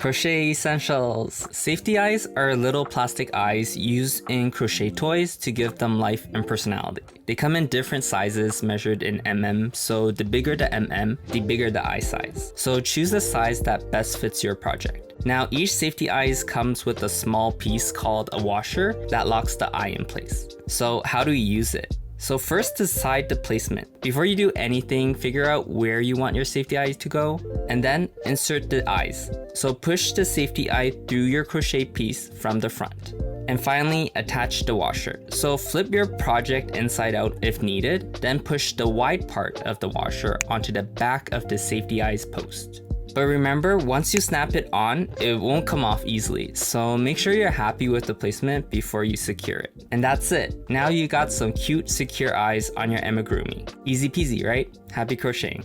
Crochet essentials. Safety eyes are little plastic eyes used in crochet toys to give them life and personality. They come in different sizes measured in mm, so the bigger the the bigger the eye size. So choose the size that best fits your project. Now each safety eyes comes with a small piece called a washer that locks the eye in place. So how do you use it? So first decide the placement. Before you do anything, figure out where you want your safety eyes to go, and then insert the eyes. So push the safety eye through your crochet piece from the front. And finally, attach the washer. So flip your project inside out if needed, then push the wide part of the washer onto the back of the safety eyes post. But remember, once you snap it on, it won't come off easily, so make sure you're happy with the placement before you secure it. And that's it. Now you got some cute, secure eyes on your amigurumi. Easy peasy, right? Happy crocheting.